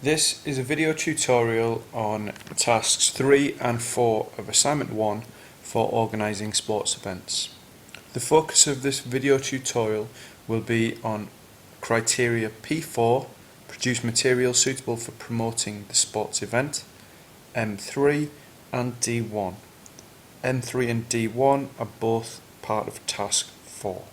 This is a video tutorial on tasks 3 and 4 of assignment 1 for organising sports events. The focus of this video tutorial will be on criteria P4, produce materials suitable for promoting the sports event, M3 and D1. M3 and D1 are both part of task 4.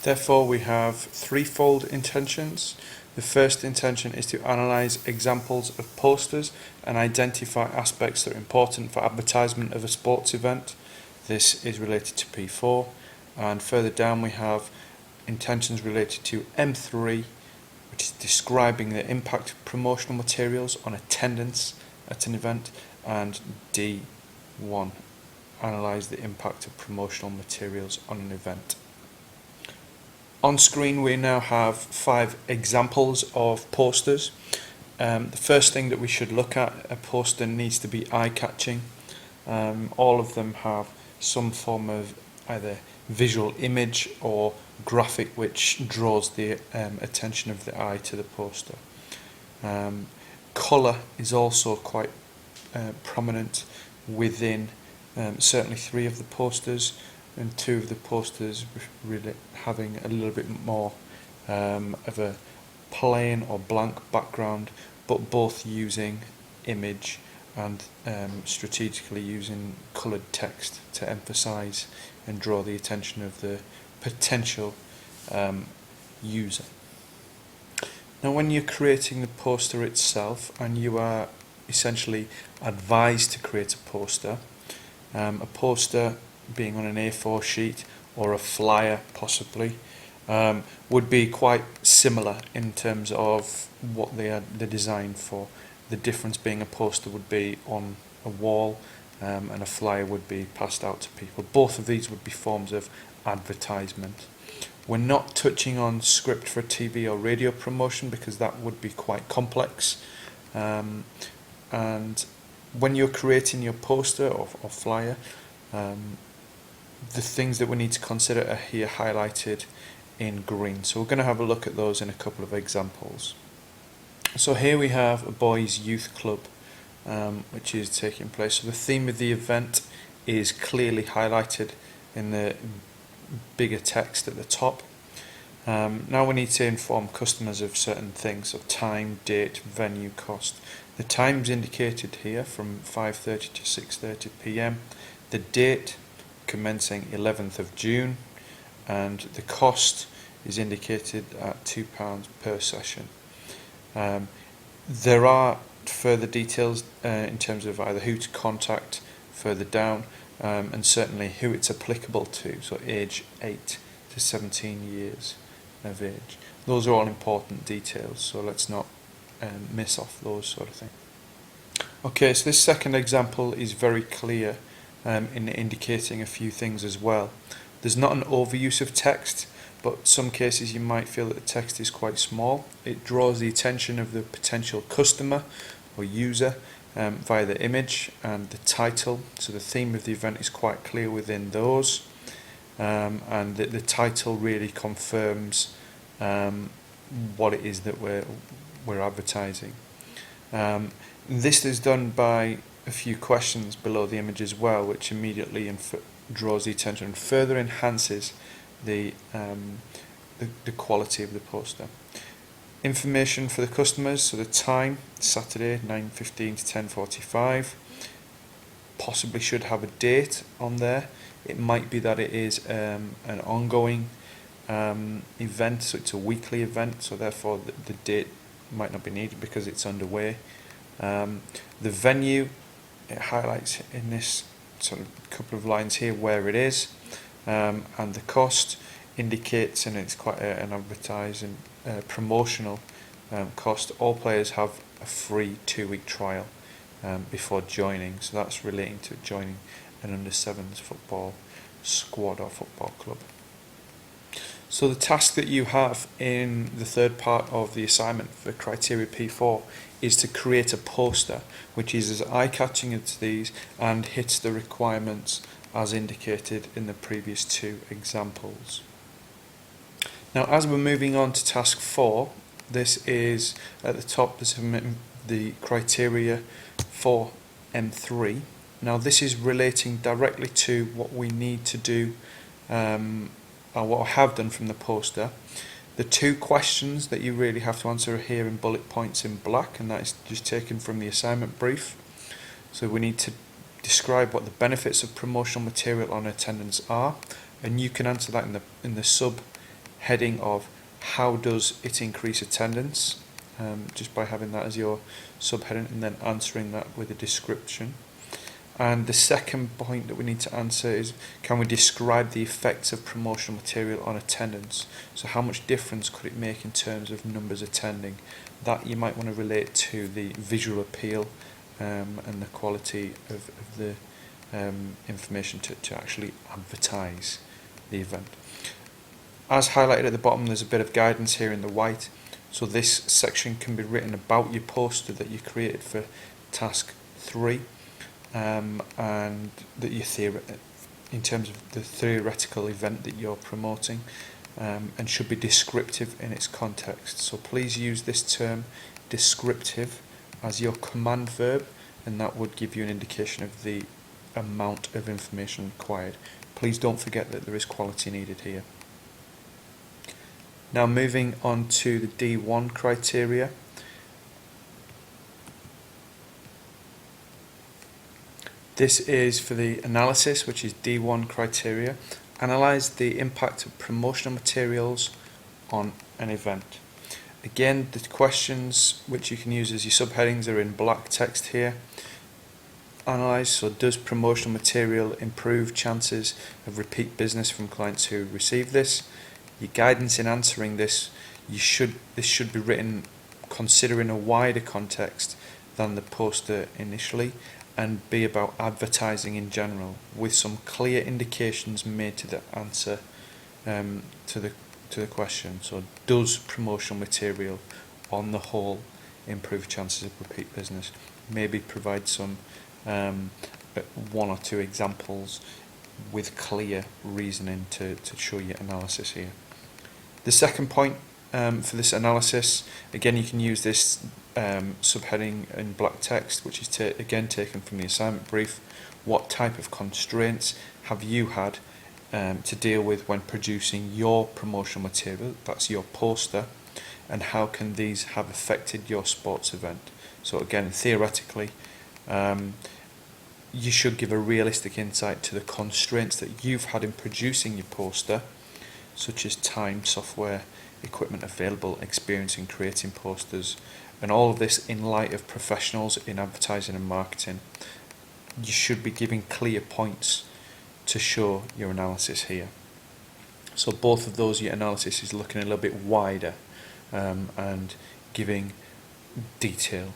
Therefore, we have threefold intentions. The first intention is to analyse examples of posters and identify aspects that are important for advertisement of a sports event. This is related to P4. And further down we have intentions related to M3, which is describing the impact of promotional materials on attendance at an event, and D1, analyse the impact of promotional materials on an event. On screen we now have 5 examples of posters. The first thing that we should look at, a poster needs to be eye-catching. All of them have some form of either visual image or graphic which draws the attention of the eye to the poster. Colour is also quite prominent within certainly 3 of the posters, and 2 of the posters really having a little bit more of a plain or blank background, but both using image and strategically using coloured text to emphasise and draw the attention of the potential user. Now, when you're creating the poster itself, and you are essentially advised to create a poster being on an A4 sheet or a flyer possibly, would be quite similar in terms of what they're designed for. The difference being a poster would be on a wall and a flyer would be passed out to people. Both of these would be forms of advertisement. We're not touching on script for TV or radio promotion because that would be quite complex, and when you're creating your poster or flyer, the things that we need to consider are here highlighted in green. So we're going to have a look at those in a couple of examples. So here we have a boys' youth club which is taking place. So the theme of the event is clearly highlighted in the bigger text at the top. Now we need to inform customers of certain things, so time, date, venue, cost. The time's indicated here from 5:30 to 6:30 p.m. The date commencing 11th of June, and the cost is indicated at £2 per session. There are further details in terms of either who to contact further down, and certainly who it's applicable to, so age 8 to 17 years of age. Those are all important details, so let's not miss off those sort of things. Okay, so this second example is very clear in indicating a few things as well. There's not an overuse of text, but some cases you might feel that the text is quite small. It draws the attention of the potential customer or user via the image and the title. So the theme of the event is quite clear within those, and the title really confirms what it is that we're advertising. This is done by a few questions below the image as well, which immediately draws the attention and further enhances the quality of the poster. Information for the customers, so the time, Saturday 9:15 to 10:45, possibly should have a date on there. It might be that it is an ongoing event, so it's a weekly event, so therefore the date might not be needed because it's underway. The venue, it highlights in this sort of couple of lines here where it is, and the cost indicates, and it's quite an advertising promotional cost. All players have a free 2-week trial before joining, so that's relating to joining an under-7s football squad or football club. So the task that you have in the third part of the assignment for criteria P4 is to create a poster which is as eye-catching as these and hits the requirements as indicated in the previous 2 examples. Now, as we're moving on to task 4, This is at the top, the criteria for M3. Now this is relating directly to what we need to do, or what I have done from the poster. The two questions that you really have to answer are here in bullet points in black, and that is just taken from the assignment brief. So we need to describe what the benefits of promotional material on attendance are, and you can answer that in the sub heading of how does it increase attendance, just by having that as your subheading and then answering that with a description. And the second point that we need to answer is, can we describe the effects of promotional material on attendance? So how much difference could it make in terms of numbers attending? That you might want to relate to the visual appeal and the quality of the information to actually advertise the event. As highlighted at the bottom, there's a bit of guidance here in the white. So this section can be written about your poster that you created for task 3. And that you in terms of the theoretical event that you're promoting, and should be descriptive in its context. So please use this term descriptive as your command verb, and that would give you an indication of the amount of information required. Please don't forget that there is quality needed here. Now moving on to the D1 criteria. This is for the analysis, which is D1 criteria. Analyse the impact of promotional materials on an event. Again, the questions which you can use as your subheadings are in black text here. Analyse, so does promotional material improve chances of repeat business from clients who receive this? Your guidance in answering this, this should be written considering a wider context than the poster initially, and be about advertising in general, with some clear indications made to the answer to the question. So does promotional material on the whole improve chances of repeat business? Maybe provide some one or two examples with clear reasoning to show your analysis here. The second point for this analysis, again you can use this subheading in black text, which is again taken from the assignment brief. What type of constraints have you had to deal with when producing your promotional material, that's your poster, and how can these have affected your sports event? So again, theoretically, you should give a realistic insight to the constraints that you've had in producing your poster, such as time, software, equipment available, experience in creating posters, and all of this in light of professionals in advertising and marketing. You should be giving clear points to show your analysis here. So both of those, your analysis is looking a little bit wider and giving detail